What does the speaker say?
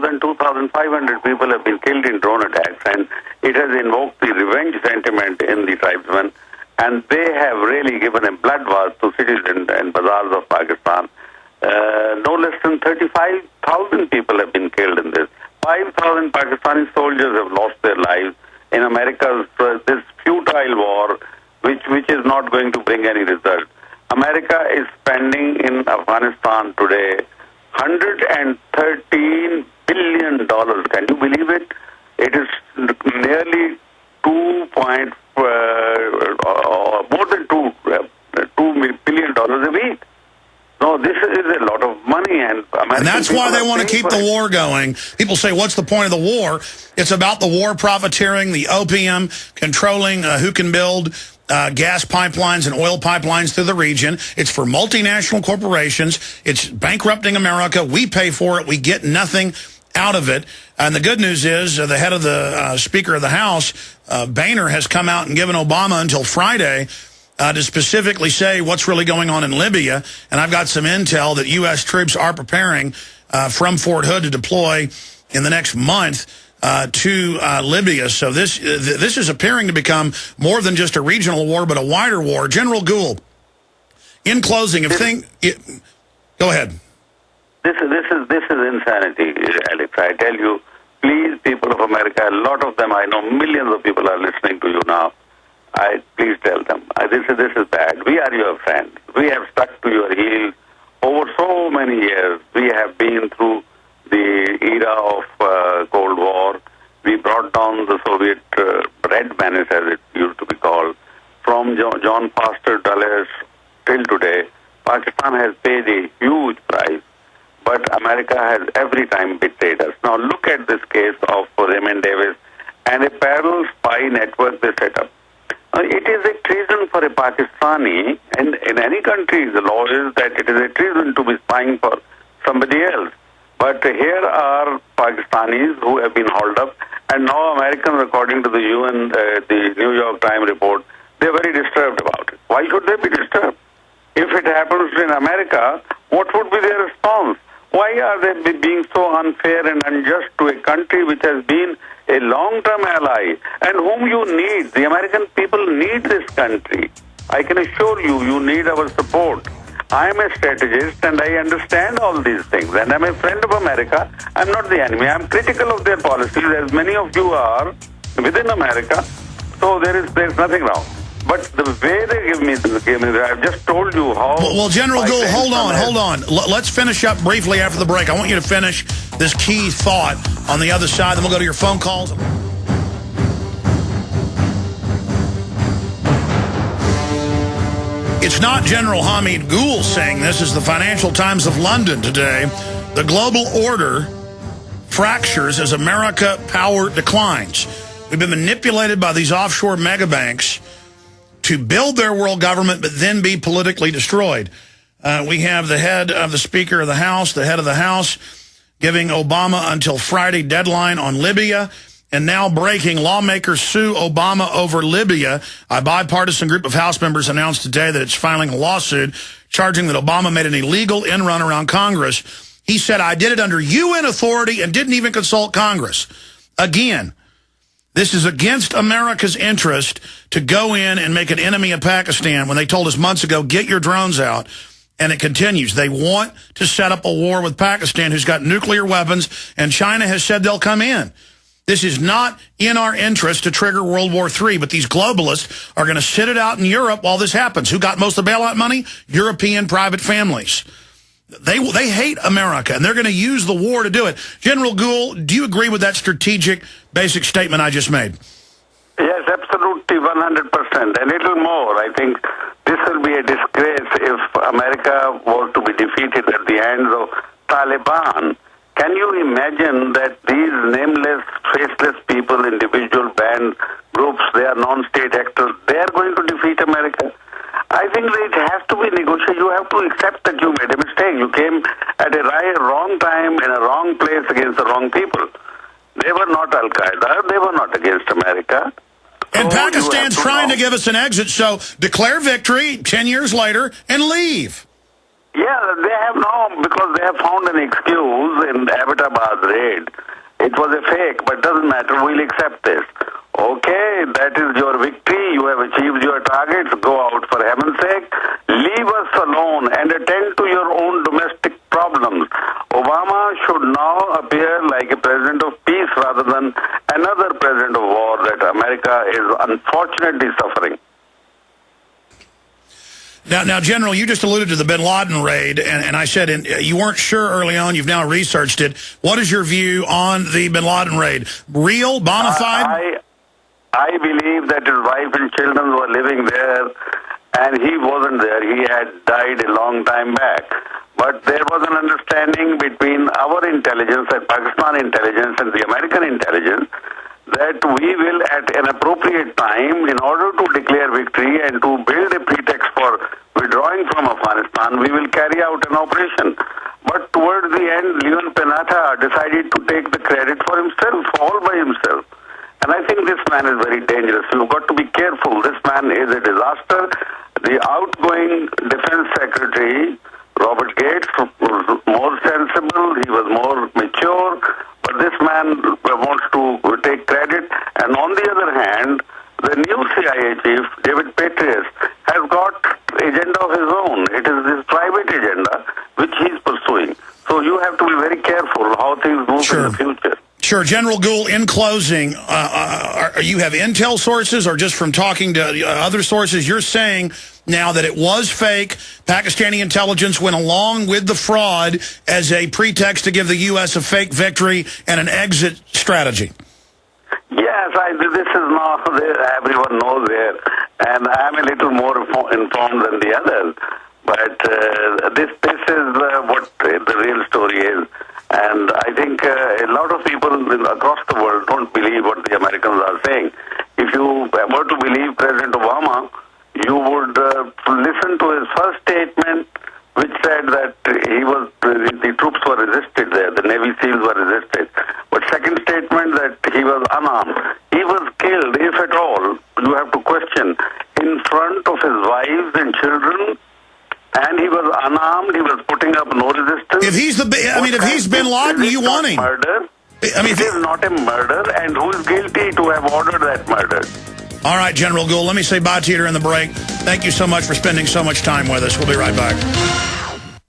2,000, 2,500 people have been killed in drone attacks, and it has invoked the revenge sentiment in the tribesmen, and they have really given a bloodbath to cities and bazaars of Pakistan. No less than 35,000 people have been killed in this. 5,000 Pakistani soldiers have lost their lives in America's this futile war, which is not going to bring any result. America is spending in Afghanistan today $113 billion. Can you believe it? It is nearly more than $2 billion a week. No, this is a lot of money, and that's why they want to keep the war going. People say, what's the point of the war? It's about the war profiteering, the opium, controlling who can build gas pipelines and oil pipelines through the region. It's for multinational corporations. It's bankrupting America. We pay for it. We get nothing out of it. And the good news is the head of the Speaker of the House, Boehner, has come out and given Obama until Friday to specifically say what's really going on in Libya. And I've got some intel that U.S. troops are preparing from Fort Hood to deploy in the next month to Libya. So this is appearing to become more than just a regional war, but a wider war. General Gul, in closing, go ahead. This is insanity, Alex. I tell you, please, people of America, a lot of them, I know millions of people are listening to you now. Please tell them, this is bad. We are your friends. We have stuck to your heels over so many years. We have been through the era of Cold War. We brought down the Soviet Red Menace, as it used to be called, from John Foster Dulles till today. Pakistan has paid a huge price, but America has every time betrayed us. Now look at this case of Raymond Davis and a parallel spy network they set up. It is a treason for a Pakistani, and in any country the law is that it is a treason to be spying for somebody else. But here are Pakistanis who have been hauled up, and now Americans, according to the UN, the New York Times report, they're very disturbed about it. Why should they be disturbed? If it happens in America, what would be their response? Why are they being so unfair and unjust to a country which has been a long-term ally and whom you need? The American people need this country. I can assure you, you need our support. I am a strategist and I understand all these things, and I'm a friend of America. I'm not the enemy. I'm critical of their policies, as many of you are within America. So there's nothing wrong. But the way they give me, I've just told you how... Well, General Gul, hold on. Let's finish up briefly after the break. I want you to finish this key thought on the other side, then we'll go to your phone calls. It's not General Hamid Gul saying this. It's the Financial Times of London today. The global order fractures as America power declines. We've been manipulated by these offshore megabanks to build their world government, but then be politically destroyed. We have the head of the Speaker of the House, the head of the House, giving Obama until Friday deadline on Libya. And now breaking, lawmakers sue Obama over Libya. A bipartisan group of House members announced today that it's filing a lawsuit charging that Obama made an illegal in-run around Congress. He said, I did it under UN authority and didn't even consult Congress. Again, this is against America's interest to go in and make an enemy of Pakistan when they told us months ago, get your drones out. And it continues. They want to set up a war with Pakistan, who's got nuclear weapons, and China has said they'll come in. This is not in our interest to trigger World War III, but these globalists are going to sit it out in Europe while this happens. Who got most of the bailout money? European private families. They hate America, and they're going to use the war to do it. General Gul, do you agree with that strategic, basic statement I just made? Yes, absolutely, 100%. A little more. I think this will be a disgrace if America was to be defeated at the hands of Taliban. Can you imagine that these nameless, faceless people, individual band groups, they are non-state actors, they are going to defeat America? I think that it has to be negotiated. You have to accept that you made a mistake. You came at a wrong time, in a wrong place, against the wrong people. They were not Al-Qaeda. They were not against America. And Pakistan's trying to give us an exit, so declare victory 10 years later and leave. Yeah, they have now, because they have found an excuse in Abbottabad raid. It was a fake, but doesn't matter. We'll accept this. Okay, that is your victory. You have achieved your targets. Go out for heaven's sake. Leave us alone and attend to your own domestic problems. Obama should now appear like a president of peace rather than another president of war that America is unfortunately suffering. Now, General, you just alluded to the bin Laden raid, and I said you weren't sure early on. You've now researched it. What is your view on the bin Laden raid? Real, bona fide? I believe that his wife and children were living there, and he wasn't there. He had died a long time back. But there was an understanding between our intelligence, and Pakistan intelligence, and the American intelligence, that we will, at an appropriate time, in order to declare victory and to build a pretext for withdrawing from Afghanistan, we will carry out an operation. But towards the end, Leon Penata decided to take the credit for himself, all by himself. And I think this man is very dangerous. You've got to be careful. This man is a disaster. The outgoing Defense Secretary, Robert Gates, was more sensible. He was more mature. But this man wants to take credit. And on the other hand, the new CIA chief, David Petraeus, has got agenda of his own. It is his private agenda which he is pursuing. So you have to be very careful how things move in the future. Sure. General Gul, in closing, you have intel sources or just from talking to other sources, you're saying now that it was fake, Pakistani intelligence went along with the fraud as a pretext to give the U.S. a fake victory and an exit strategy. Yes, this is not there. Everyone knows it. And I'm a little more informed than the others. But this is what the real story is. And I think a lot of people across the world don't believe what the Americans are saying. If you were to believe President Obama, you would listen to his first statement, which said that the troops were resisted there, the Navy SEALs were resisted. But second statement that he was unarmed. He was killed, if at all, you have to question, in front of his wives and children. And he was unarmed. He was putting up no resistance. If he's if he's bin Laden, you want him. Murder. It is not a murder, and who is guilty to have ordered that murder? All right, General Gul, let me say bye to you during the break. Thank you so much for spending so much time with us. We'll be right back.